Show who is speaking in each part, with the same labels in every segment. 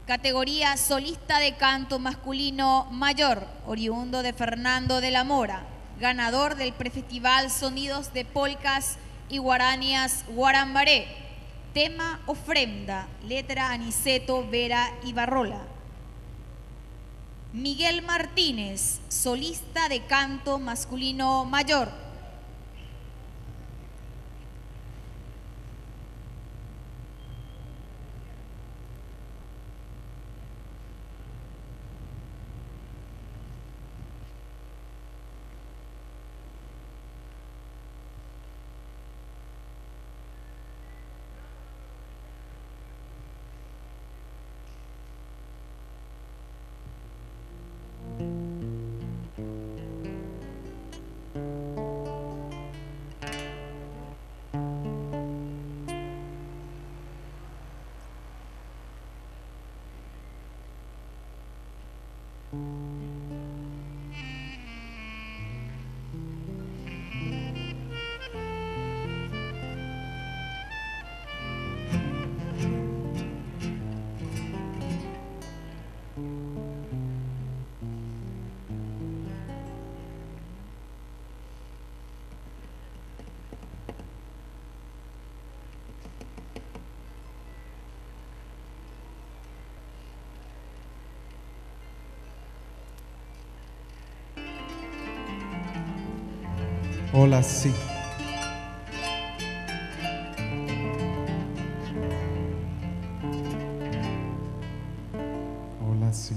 Speaker 1: Categoría solista de canto masculino mayor, oriundo de Fernando de la Mora, ganador del prefestival Sonidos de Polcas y Guaranías Guarambaré. Tema Ofrenda, letra Aniceto Vera Ibarrola. Miguel Martínez, solista de canto masculino mayor.
Speaker 2: Hola, sí. Hola, sí.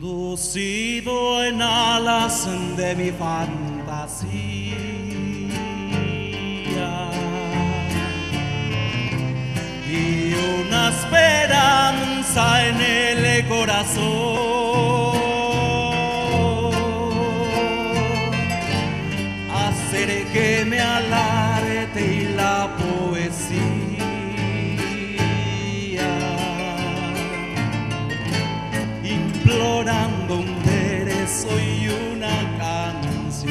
Speaker 3: Conducido en alas de mi fantasía y una esperanza en el corazón, acérqueme al arte y la poesía, implorando un verso y una canción.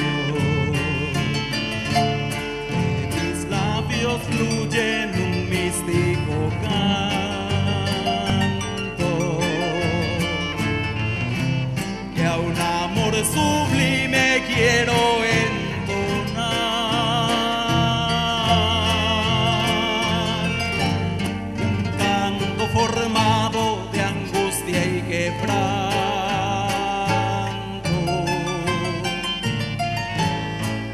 Speaker 3: De mis labios fluyen un místico canto que a un amor sublime quiero entonar. Un canto formado de angustia y quebranto,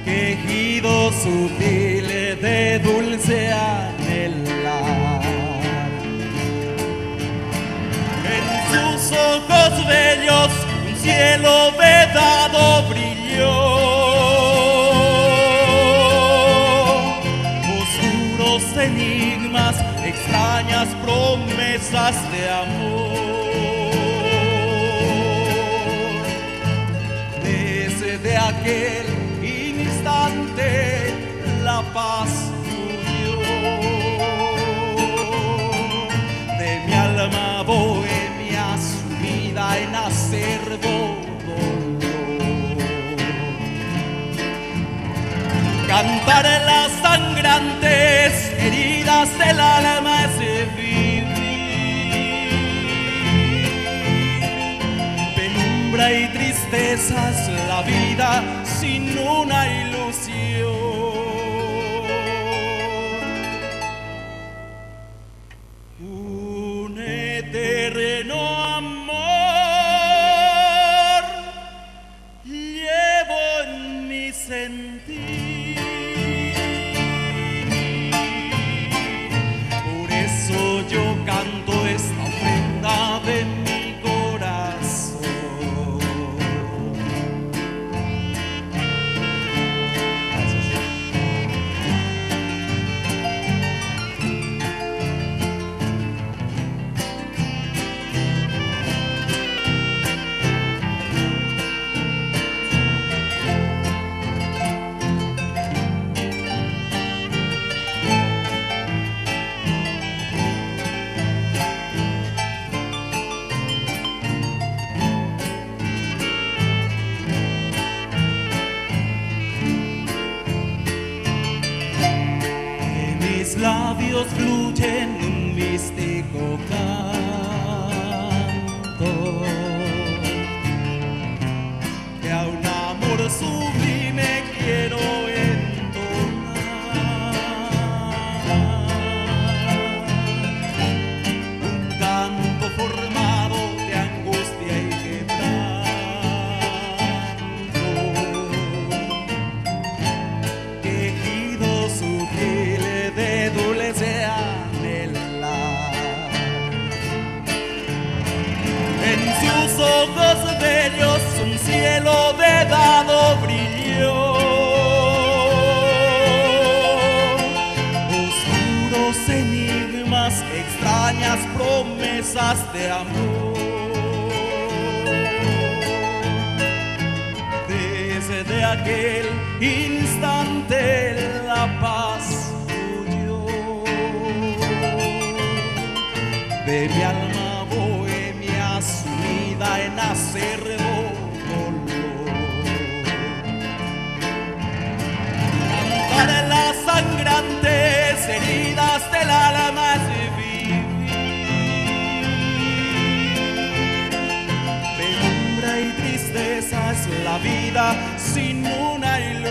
Speaker 3: quejido sutil de dulce anhelar. En sus ojos bellos un cielo vedado brilló, oscuros enigmas, extrañas promesas de amor. Desde aquel instante la paz fluyó de mi alma bohemia sumida en acerbo dolor. Cantar en las sangrantes heridas del alma es vivir, penumbra y tristezas la vida sin una ilusión. Un eterno amor llevo en mi sentir, por eso yo canto esta ofrenda de mi corazón. Gracias. labios fluyen un místico canto que a un amor sublime quiero entonar. Un canto formado de angustia y quebranto, quejido sutil de dulce anhelar. En sus ojos bellos un cielo de dado brilló, oscuros enigmas, extrañas promesas de amor. Desde aquel instante la paz huyó de mi alma bohemia sumida en acerbo dolor. Cantar las sangrantes heridas del alma es vivir. Penumbra y tristeza es la vida sin una ilusión.